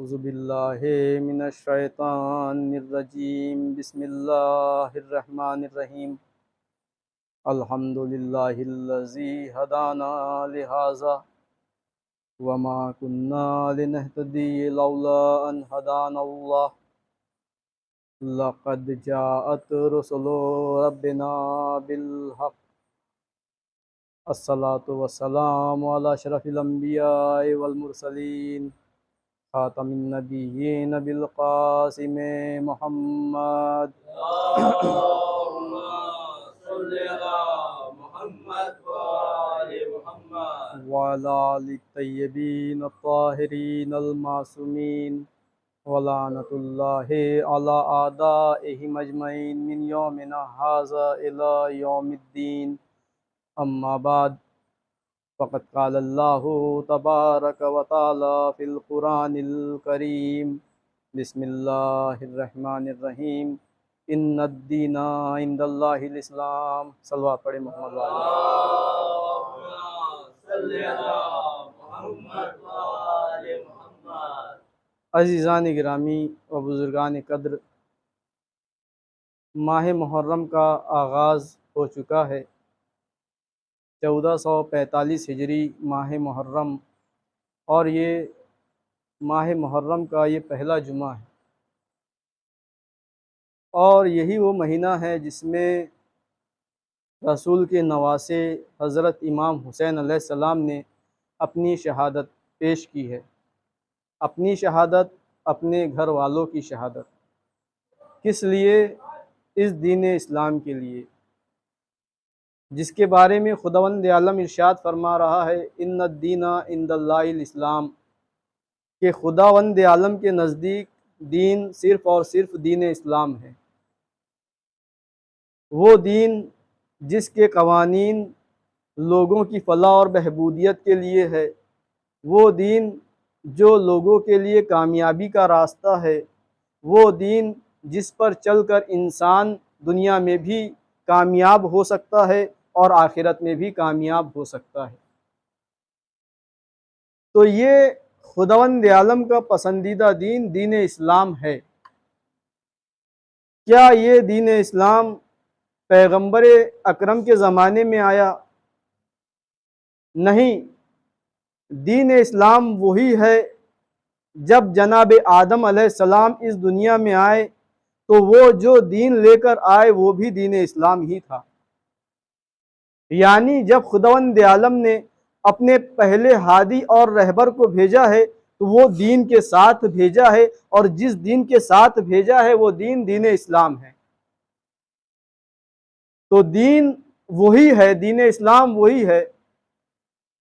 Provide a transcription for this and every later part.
औज़ुबिल्लाहि मिनश्शैतानिर्रजीम बिस्मिल्लाहिर्रहमानिर्रहीम अल्हम्दुलिल्लाहिल्लज़ी हदाना लिहाज़ा वमा कुन्ना लिनहतदिय लौला अन हदानल्लाह लक़द जाअत रुसुलु रब्बिना बिल हक़ अस्सलातु वस्सलामु अला अशरफिल अंबियाइ वल मुरसलीन खातमिन नबिय्यीन बिल क़ासिम मुहम्मद व अला आलि तय्यबीन अत्ताहिरीन अल मासूमीन व लानतुल्लाहि अला आदाइहिम अजमईन मिन यौमिना हाज़ा इला यौमिद्दीन अम्मा बाद फ़क़द क़ाल अल्लाहु तबारक व तआला फ़िल क़ुरानिल करीम बिस्मिल्लाहिर्रहमानिर्रहीम इन्नद्दीना इंदल्लाहिल इस्लाम। सल्लल्लाहु पढ़े मोहम्मद अज़ीज़ान गिरामी व बुज़ुर्गान क़द्र, माह मुहर्रम का आगाज़ हो चुका है। 1445 हिजरी माह मुहर्रम, और ये माह मुहर्रम का ये पहला जुमा है, और यही वो महीना है जिसमें रसूल के नवासे हज़रत इमाम हुसैन अलैहिस्सलाम ने अपनी शहादत पेश की है। अपनी शहादत, अपने घर वालों की शहादत। किस लिए? इस दीन इस्लाम के लिए, जिसके बारे में खुदावंद आलम इरशाद फरमा रहा है, इन्नद्दीना इंदल्लाहिल इस्लाम, कि खुदावंद आलम के नज़दीक दीन सिर्फ़ और सिर्फ दीन इस्लाम है। वो दीन जिसके कवानीन लोगों की फ़लाह और बहबूदियत के लिए है, वो दीन जो लोगों के लिए कामयाबी का रास्ता है, वो दीन जिस पर चलकर इंसान दुनिया में भी कामयाब हो सकता है और आखिरत में भी कामयाब हो सकता है। तो ये खुदावंद आलम का पसंदीदा दीन दीन इस्लाम है। क्या ये दीन इस्लाम पैगंबर अकरम के ज़माने में आया? नहीं, दीन इस्लाम वही है। जब जनाब आदम अलैहिस्सलाम इस दुनिया में आए तो वो जो दीन लेकर आए वो भी दीन इस्लाम ही था। यानी जब खुदावंद आलम ने अपने पहले हादी और रहबर को भेजा है तो वो दीन के साथ भेजा है, और जिस दीन के साथ भेजा है वो दीन दीन इस्लाम है। तो दीन वही है, दीन इस्लाम वही है,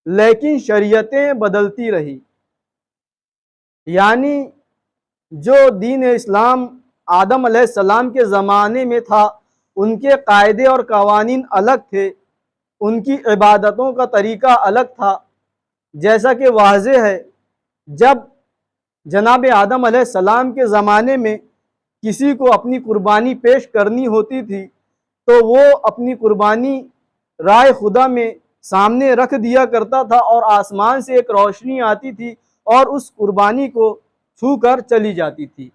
लेकिन शरीयतें बदलती रही। यानी जो दीन इस्लाम आदम अलैहिस्सलाम के ज़माने में था, उनके कायदे और कवानीन अलग थे, उनकी इबादतों का तरीका अलग था। जैसा कि वाज़े है, जब जनाब आदम अलैहिस्सलाम के ज़माने में किसी को अपनी कुर्बानी पेश करनी होती थी तो वो अपनी कुर्बानी राय खुदा में सामने रख दिया करता था, और आसमान से एक रोशनी आती थी और उस कुर्बानी को छू कर चली जाती थी।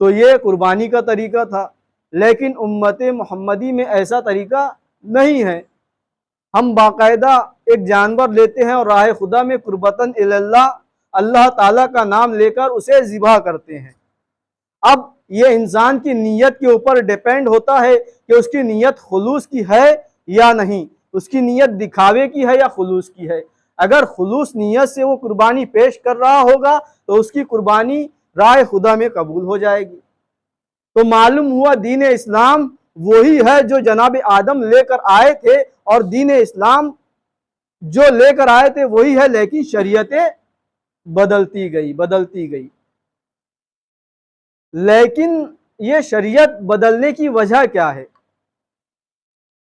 तो ये कुर्बानी का तरीका था। लेकिन उम्मत मोहम्मदी में ऐसा तरीका नहीं है। हम बाकायदा एक जानवर लेते हैं और राह खुदा में कुर्बतन इल्लल्लाह, अल्लाह ताला का नाम लेकर उसे ज़िबा करते हैं। अब ये इंसान की नीयत के ऊपर डिपेंड होता है कि उसकी नीयत खुलूस की है या नहीं, उसकी नीयत दिखावे की है या खुलूस की है। अगर खुलूस नीयत से वो कुर्बानी पेश कर रहा होगा तो उसकी कुर्बानी राह खुदा में कबूल हो जाएगी। तो मालूम हुआ दीन इस्लाम वही है जो जनाब आदम लेकर आए थे, और दीन इस्लाम जो लेकर आए थे वही है, लेकिन शरीयतें बदलती गई। लेकिन ये शरीयत बदलने की वजह क्या है?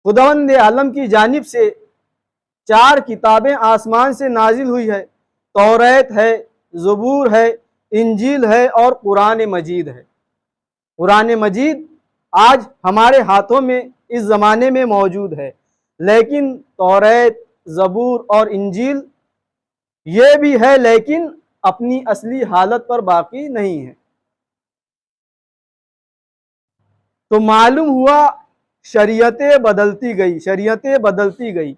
खुदावंद आलम की जानिब से 4 किताबें आसमान से नाजिल हुई है। तौरात है, ज़बूर है, इंजील है और कुरान मजीद है। कुरान मजीद आज हमारे हाथों में इस ज़माने में मौजूद है, लेकिन तौरात, ज़बूर और इंजील ये भी है, लेकिन अपनी असली हालत पर बाकी नहीं है। तो मालूम हुआ शरीयतें बदलती गई, शरीयतें बदलती गई।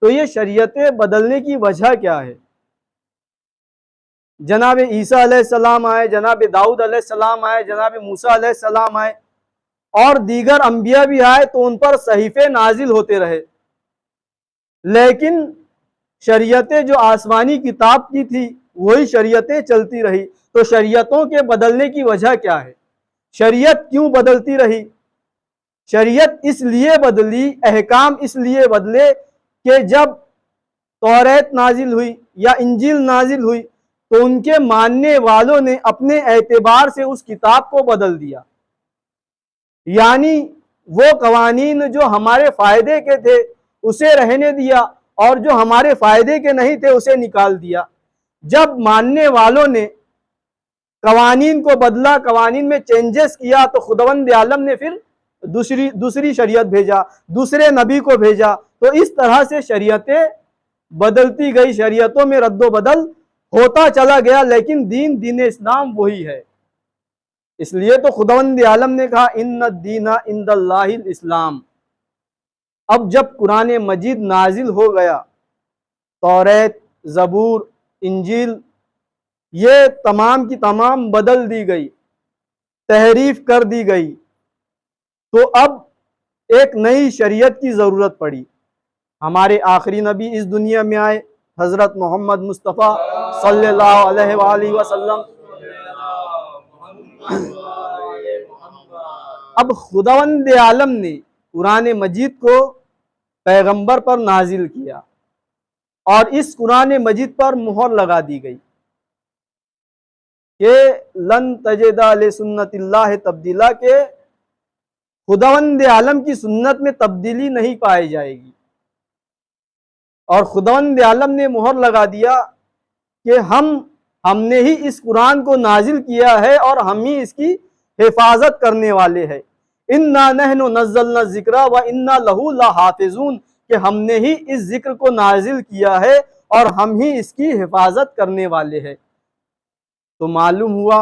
तो ये शरीयतें बदलने की वजह क्या है? जनाब ईसा अलैहिस्सलाम आए, जनाब दाऊद अलैहिस्सलाम आए, जनाब मूसा अलैहिस्सलाम आए और दीगर अंबिया भी आए, तो उन पर सहीफे नाजिल होते रहे, लेकिन शरीयतें जो आसमानी किताब की थी वही शरीयतें चलती रही। तो शरीयतों के बदलने की वजह क्या है? शरीयत क्यों बदलती रही? शरीयत इसलिए बदली, अहकाम इसलिए बदले कि जब तौरात नाजिल हुई या इंजील नाजिल हुई तो उनके मानने वालों ने अपने एतबार से उस किताब को बदल दिया, यानी वो कवानीन जो हमारे फायदे के थे उसे रहने दिया और जो हमारे फायदे के नहीं थे उसे निकाल दिया। जब मानने वालों ने कवानीन को बदला, कवानीन में चेंजेस किया, तो खुदावंद आलम ने फिर दूसरी शरीयत भेजा, दूसरे नबी को भेजा। तो इस तरह से शरीयतें बदलती गई, शरीयतों में रद्दो बदल होता चला गया, लेकिन दीन इस्लाम वही है। इसलिए तो खुदावंद आलम ने कहा इन्ना दीना इंदल्लाहिल इस्लाम। अब जब कुरान मजीद नाजिल हो गया, तौरात, ज़बूर, इंजील, ये तमाम की तमाम बदल दी गई, तहरीफ कर दी गई, तो अब एक नई शरीयत की ज़रूरत पड़ी। हमारे आखिरी नबी इस दुनिया में आए, हज़रत मोहम्मद मुस्तफ़ा सल्लल्लाहु अलैहि वसल्लम। अब खुदावंद आलम ने कुरान मजीद को पैगंबर पर नाजिल किया और इस कुरान मजीद पर मुहर लगा दी गई कि लन तजिदा ले सुन्नतिल्लाह तब्दीला, के खुदावंद आलम की सुन्नत में तब्दीली नहीं पाई जाएगी। और खुदावंद आलम ने मुहर लगा दिया कि हमने ही इस कुरान को नाजिल किया है और हम ही इसकी हिफाजत करने वाले हैं। इन्ना नहनु नज़्ज़लना ज़िक्रा व इन्ना लहू लहाफ़िज़ून, कि हमने ही इस जिक्र को नाजिल किया है और हम ही इसकी हिफाजत करने वाले हैं। तो मालूम हुआ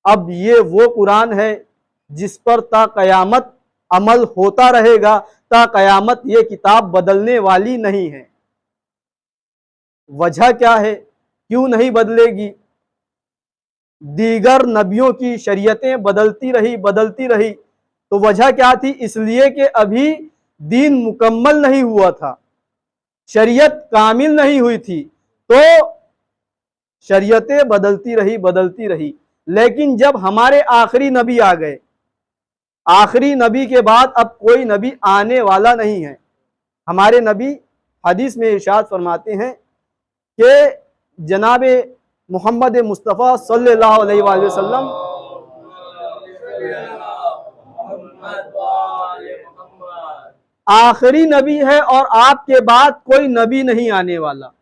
अब ये वो कुरान है जिस पर ता क़यामत अमल होता रहेगा, ता क़यामत ये किताब बदलने वाली नहीं है। वजह क्या है, क्यों नहीं बदलेगी? दीगर नबियों की शरीयतें बदलती रही, तो वजह क्या थी? इसलिए कि अभी दीन मुकम्मल नहीं हुआ था, शरीयत कामिल नहीं हुई थी, तो शरीयतें बदलती रही। लेकिन जब हमारे आखिरी नबी आ गए, आखिरी नबी के बाद अब कोई नबी आने वाला नहीं है। हमारे नबी हदीस में इरशाद फरमाते हैं कि जनाब मोहम्मद मुस्तफ़ा सल्लल्लाहु अलैहि वसल्लम आखिरी नबी है और आपके बाद कोई नबी नहीं आने वाला।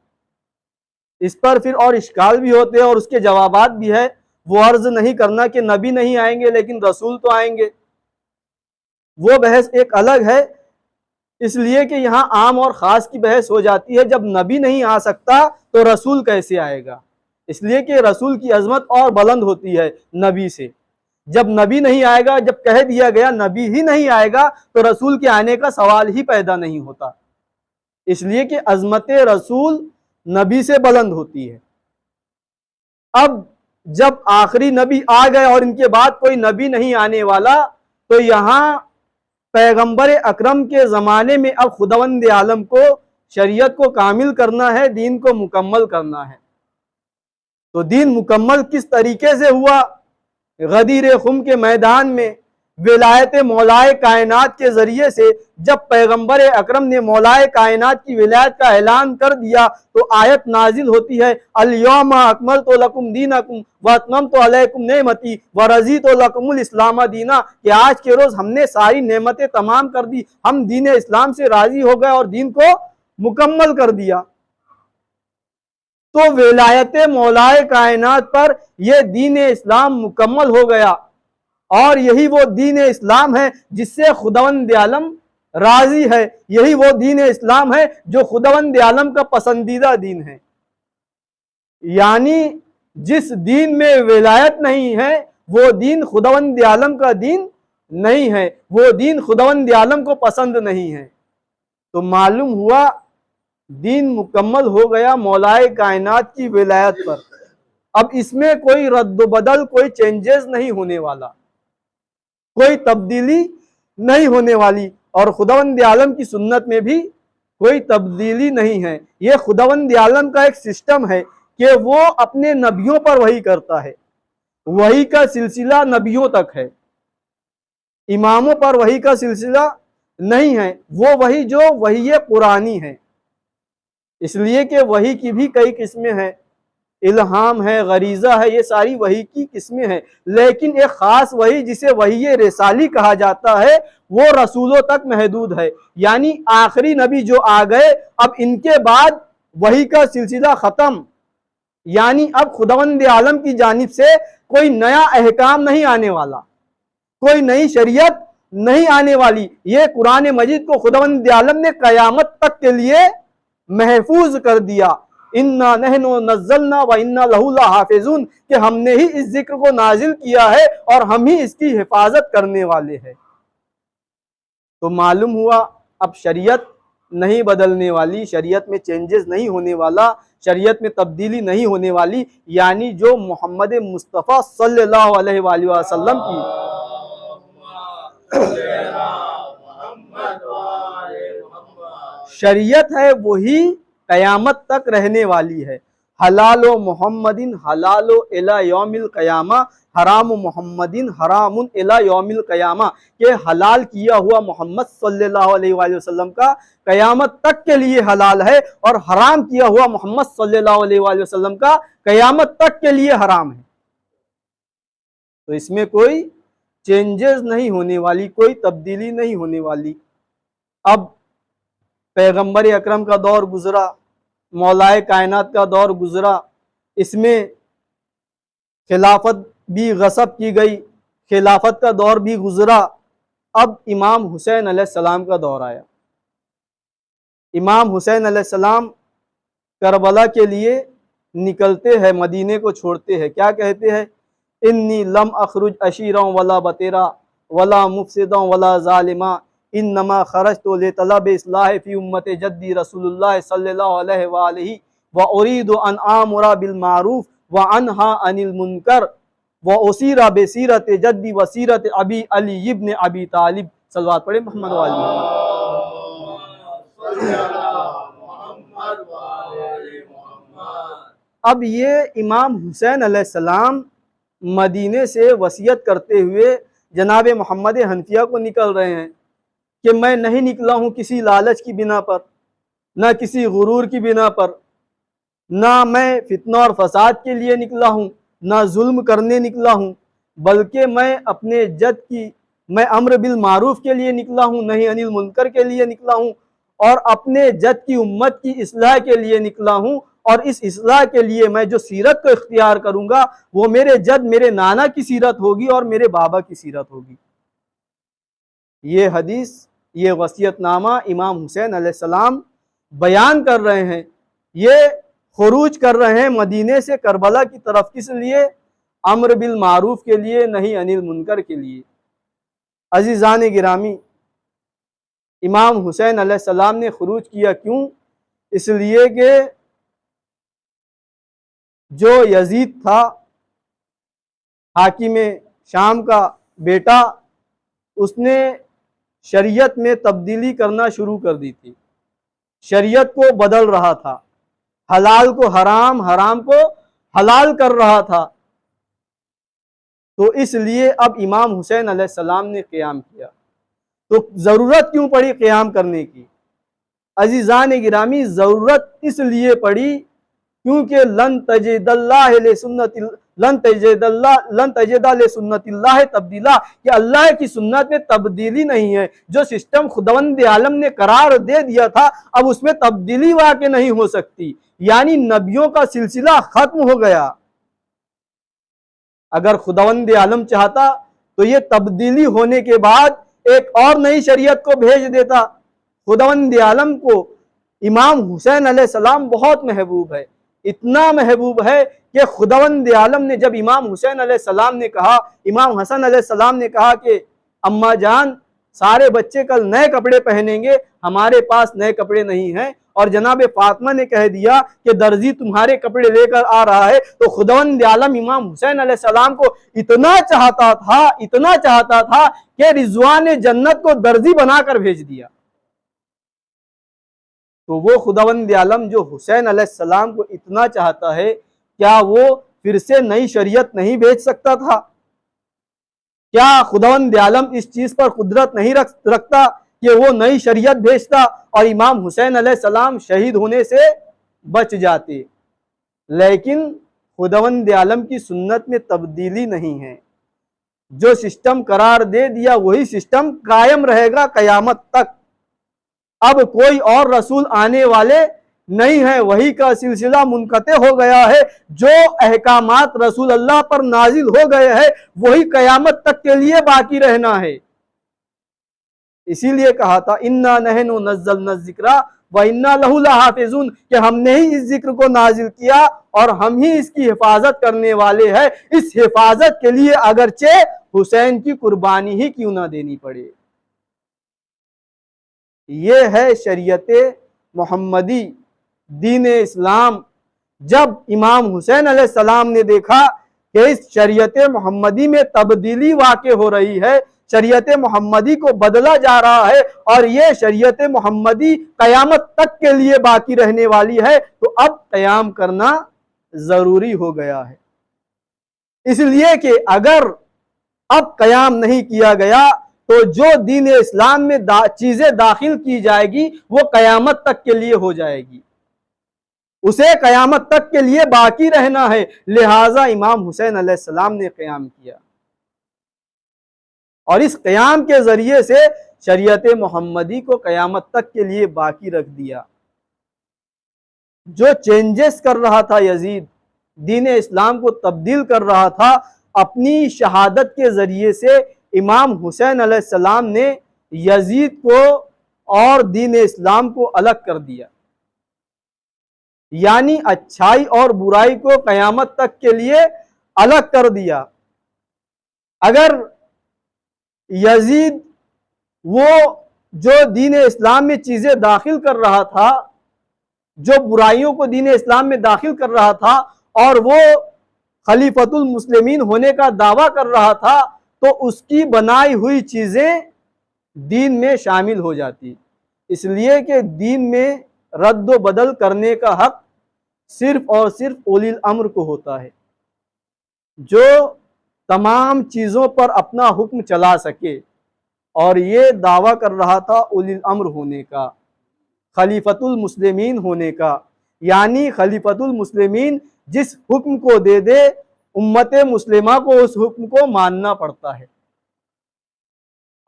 इस पर फिर और इश्काल भी होते हैं और उसके जवाबात भी है। वो अर्ज नहीं करना कि नबी नहीं आएंगे लेकिन रसूल तो आएंगे, वो बहस एक अलग है। इसलिए कि यहाँ आम और ख़ास की बहस हो जाती है। जब नबी नहीं आ सकता तो रसूल कैसे आएगा? इसलिए कि रसूल की अजमत और बुलंद होती है नबी से। जब नबी नहीं आएगा, जब कह दिया गया नबी ही नहीं आएगा, तो रसूल के आने का सवाल ही पैदा नहीं होता। इसलिए कि अजमत रसूल नबी से बुलंद होती है। अब जब आखिरी नबी आ गए और इनके बाद कोई नबी नहीं आने वाला, तो यहाँ पैगंबर अकरम के ज़माने में अब खुदावंद आलम को शरीयत को कामिल करना है, दीन को मुकम्मल करना है। तो दीन मुकम्मल किस तरीके से हुआ? गदीर खुम के मैदान में विलायत मौलाए कायनात के ज़रिए से जब पैगंबर अकरम ने मौलाए कायनात की विलायत का ऐलान कर दिया, तो आयत नाजिल होती है अल-यौमा अकमलतु लकुम दीनकुम व अतममतु अलैकुम नेमती व रज़ीतु लकुमुल इस्लाम दीना, कि आज के रोज़ हमने सारी नेमतें तमाम कर दी, हम दीन इस्लाम से राज़ी हो गए और दीन को मुकम्मल कर दिया। तो विलायत मौलाए कायनात पर यह दीन इस्लाम मुकम्मल हो गया और यही वो दीन इस्लाम है जिससे खुदावंद आलम राजी है। यही वो दीन इस्लाम है जो खुदावंद आलम का पसंदीदा दीन है। यानी जिस दीन में विलायत नहीं है वो दीन खुदावंद आलम का दीन नहीं है, वो दीन खुदावंद आलम को पसंद नहीं है। तो मालूम हुआ दीन मुकम्मल हो गया मौलाए कायनात की विलायत पर। अब इसमें कोई रद्द बदल, कोई चेंजेस नहीं होने वाला, कोई तब्दीली नहीं होने वाली। और खुदावंद आलम की सुन्नत में भी कोई तब्दीली नहीं है। ये खुदावंद आलम का एक सिस्टम है कि वो अपने नबियों पर वही करता है। वही का सिलसिला नबियों तक है, इमामों पर वही का सिलसिला नहीं है। वो वही जो वही पुरानी है, इसलिए कि वही की भी कई किस्में हैं, इल्हाम है, गरीज़ा है, ये सारी वही की किस्में हैं। लेकिन एक ख़ास वही जिसे वही रिसाली कहा जाता है वो रसूलों तक महदूद है। यानी आखिरी नबी जो आ गए, अब इनके बाद वही का सिलसिला ख़त्म। यानी अब खुदावंद आलम की जानिब से कोई नया अहकाम नहीं आने वाला, कोई नई शरीयत नहीं आने वाली। ये कुरान मजीद को खुदावंद आलम ने क़यामत तक के लिए महफूज कर दिया। इन्ना नहनु नज़्ज़लना व इन्ना लहू लहाफ़िज़ून, कि हमने ही इस जिक्र को नाजिल किया है और हम ही इसकी हिफाजत करने वाले हैं। तो मालूम हुआ अब शरीयत नहीं बदलने वाली, शरीयत में चेंजेस नहीं होने वाला, शरीयत में तब्दीली नहीं होने वाली। यानी जो मोहम्मद मुस्तफ़ा सल्लल्लाहु अलैहि वसल्लम की शरीयत है वही कयामत तक रहने वाली है। हलालो मोहम्मदिन हलालो इला यौमिल क़यामा, हराम मोहम्मदिन हरामुन इला यौमिल क़यामा, के हलाल किया हुआ मोहम्मद सल्लल्लाहु अलैहि वसल्लम का कयामत तक के लिए हलाल है, और हराम किया हुआ मोहम्मद सल्लल्लाहु अलैहि वसल्लम का कयामत तक के लिए हराम है। तो इसमें कोई चेंजेस नहीं होने वाली, कोई तब्दीली नहीं होने वाली। अब पैगंबर अकरम का दौर गुजरा, मौलाए कायनात का दौर गुजरा, इसमें खिलाफत भी गसब की गई, खिलाफत का दौर भी गुजरा। अब इमाम हुसैन अलैहिस्सलाम का दौर आया। इमाम हुसैन अलैहिस्सलाम करबला के लिए निकलते हैं, मदीने को छोड़ते हैं। क्या कहते हैं? इन्नी लम अखरुज अशीरा वला बतेरा वला मुफसिदा वला जालिमा, इन्नमा खरजतु लितलब इस्लाह फी उम्मत जद्दी रसूलुल्लाह सल्लल्लाहु अलैहि व उरीदु अन आमुरा बिल मारूफ व अनहा अनिल मुनकर व उसीरा बेसीरत जद्दी वसीरत अबी अली इब्न अबी तालिब। सल्लल्लाहु पढ़े मोहम्मद वाली। अब ये इमाम हुसैन अलैहिस्सलाम मदीने से वसीयत करते हुए जनाब मोहम्मद हनफिया को निकल रहे हैं कि मैं नहीं निकला हूँ किसी लालच की बिना पर, ना किसी गुरूर की बिना पर, ना मैं फितना और फसाद के लिए निकला हूँ, ना जुल्म करने निकला हूँ, बल्कि मैं अपने जद की, मैं अम्र बिल मारूफ के लिए निकला हूँ, नहीं अनिल मुनकर के लिए निकला हूँ, और अपने जद की उम्मत की इस्लाह के लिए निकला हूँ। और इस इस्लाह के लिए मैं जो सीरत को इख्तियार करूँगा वो मेरे जद, मेरे नाना की सीरत होगी और मेरे बाबा की सीरत होगी। ये हदीस, ये वसीयतनामा इमाम हुसैन अलैहिस्सलाम बयान कर रहे हैं। ये खुरूज कर रहे हैं मदीने से करबला की तरफ, किस लिए? अम्र बिल मारूफ के लिए, नहीं अनिल मुनकर के लिए। अजीज़ान गिरामी, इमाम हुसैन अलैहिस्सलाम ने खुरूज किया क्यों? इसलिए कि जो यजीद था, हाकिम शाम का बेटा, उसने शरीयत में तब्दीली करना शुरू कर दी थी, शरीयत को बदल रहा था, हलाल को हराम, हराम को हलाल कर रहा था। तो इसलिए अब इमाम हुसैन अलैहिस्सलाम ने क़याम किया। तो ज़रूरत क्यों पड़ी क़याम करने की? अज़ीज़ान गिरामी, ज़रूरत इसलिए पड़ी क्योंकि लन तजिदा ले सुन्नतिल्लाह तब्दीला, कि अल्लाह की सुन्नत में तब्दीली नहीं है। जो सिस्टम खुदावंद आलम ने करार दे दिया था, अब उसमें तब्दीली वाक़ई नहीं हो सकती। यानी नबियों का सिलसिला ख़त्म हो गया। अगर खुदावंद आलम चाहता तो ये तब्दीली होने के बाद एक और नई शरीयत को भेज देता। खुदावंद आलम को इमाम हुसैन अलैहिस्सलाम बहुत महबूब है, इतना महबूब है कि खुदावंद आलम ने जब इमाम हुसैन अलैहिस्सलाम ने कहा, इमाम हसन अलैहिस्सलाम ने कहा कि अम्मा जान सारे बच्चे कल नए कपड़े पहनेंगे, हमारे पास नए कपड़े नहीं हैं, और जनाब फातिमा ने कह दिया कि दर्जी तुम्हारे कपड़े लेकर आ रहा है, तो खुदावंद आलम इमाम हुसैन अलैहिस्सलाम को इतना चाहता था कि रिजवान जन्नत को दर्जी बनाकर भेज दिया। तो वो खुदावंद आलम जो हुसैन अलैहिस्सलाम को इतना चाहता है, क्या वो फिर से नई शरीयत नहीं भेज सकता था? क्या खुदावंद आलम इस चीज पर कुदरत नहीं रखता कि वो नई शरीयत भेजता और इमाम हुसैन अलैहिस्सलाम शहीद होने से बच जाते? लेकिन खुदावंद आलम की सुन्नत में तब्दीली नहीं है। जो सिस्टम करार दे दिया वही सिस्टम कायम रहेगा कयामत तक। अब कोई और रसूल आने वाले नहीं है, वही का सिलसिला मुनक़ते हो गया है। जो अहकामात रसूल अल्लाह पर नाजिल हो गए हैं वही कयामत तक के लिए बाकी रहना है। इसीलिए कहा था इन्ना नहनु नज़्ज़लना ज़िक्रा व इन्ना लहु लहाफ़िज़ून, कि हमने ही इस जिक्र को नाजिल किया और हम ही इसकी हिफाजत करने वाले हैं। इस हिफाजत के लिए अगरचे हुसैन की कुर्बानी ही क्यों ना देनी पड़े। ये है शरीयत मोहम्मदी, दीन इस्लाम। जब इमाम हुसैन अलैहिस्सलाम ने देखा कि इस शरीयत मोहम्मदी में तब्दीली वाक़े हो रही है, शरीयत मोहम्मदी को बदला जा रहा है और ये शरीयत मोहम्मदी कयामत तक के लिए बाकी रहने वाली है, तो अब क़याम करना ज़रूरी हो गया है। इसलिए कि अगर अब क़याम नहीं किया गया तो जो दीन इस्लाम में चीज़ें दाखिल की जाएगी वो क़यामत तक के लिए हो जाएगी, उसे क़यामत तक के लिए बाकी रहना है। लिहाजा इमाम हुसैन अलैहिस्सलाम ने क़याम किया और इस क़याम के ज़रिए से शरीयत मोहम्मदी को क़यामत तक के लिए बाकी रख दिया। जो चेंजेस कर रहा था यजीद, दीन इस्लाम को तब्दील कर रहा था, अपनी शहादत के ज़रिए से इमाम हुसैन अलैहिस्सलाम ने यजीद को और दीन इस्लाम को अलग कर दिया। यानी अच्छाई और बुराई को क़यामत तक के लिए अलग कर दिया। अगर यजीद वो जो दीन इस्लाम में चीज़ें दाखिल कर रहा था, जो बुराइयों को दीन इस्लाम में दाखिल कर रहा था और वो खलीफतुल मुस्लिमीन होने का दावा कर रहा था, तो उसकी बनाई हुई चीज़ें दीन में शामिल हो जाती। इसलिए कि दीन में रद्द बदल करने का हक सिर्फ और सिर्फ उलिल अम्र को होता है, जो तमाम चीज़ों पर अपना हुक्म चला सके। और ये दावा कर रहा था उलिल अम्र होने का, खलीफतुल मुस्लिमीन होने का। यानी खलीफतुल मुस्लिमीन जिस हुक्म को दे दे, उम्मत मुस्लिमा को उस हुक्म को मानना पड़ता है।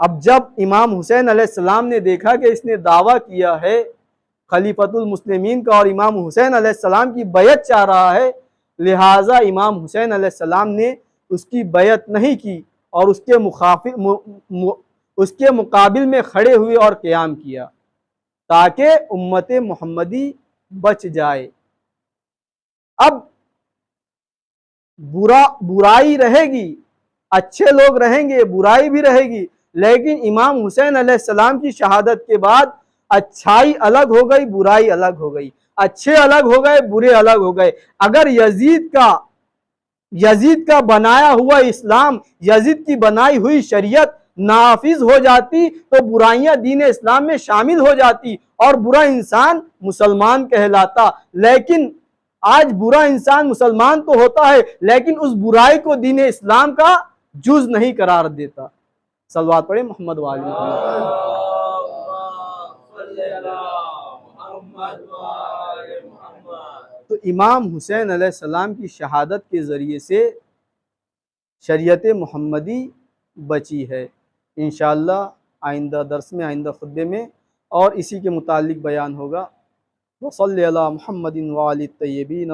अब जब इमाम हुसैन अलैहिस्सलाम ने देखा कि इसने दावा किया है खलीफतुल मुस्लिमीन का और इमाम हुसैन अलैहिस्सलाम की बैत चाह रहा है, लिहाजा इमाम हुसैन अलैहिस्सलाम ने उसकी बैत नहीं की और उसके मुकाबिल में खड़े हुए और क़याम किया ताकि उम्मत मोहम्मदी बच जाए। अब बुराई रहेगी, अच्छे लोग रहेंगे, बुराई भी रहेगी, लेकिन इमाम हुसैन अलैहिस्सलाम की शहादत के बाद अच्छाई अलग हो गई, बुराई अलग हो गई, अच्छे अलग हो गए, बुरे अलग हो गए। अगर यजीद का बनाया हुआ इस्लाम, यजीद की बनाई हुई शरीयत नाफिज हो जाती तो बुराइयां दीन इस्लाम में शामिल हो जाती और बुरा इंसान मुसलमान कहलाता। लेकिन आज बुरा इंसान मुसलमान तो होता है लेकिन उस बुराई को दीन इस्लाम का जुज नहीं करार देता। सलवात पढ़े मोहम्मद वाले। तो इमाम हुसैन अलैहिस्सलाम की शहादत के ज़रिए से शरीयत मोहम्मदी बची है। इंशाअल्लाह आइंदा दर्स में, आइंदा खुतबे में और इसी के मुतालिक बयान होगा। वसल्लल्लाहु अला मुहम्मदिन व आलिहि तय्यबीन।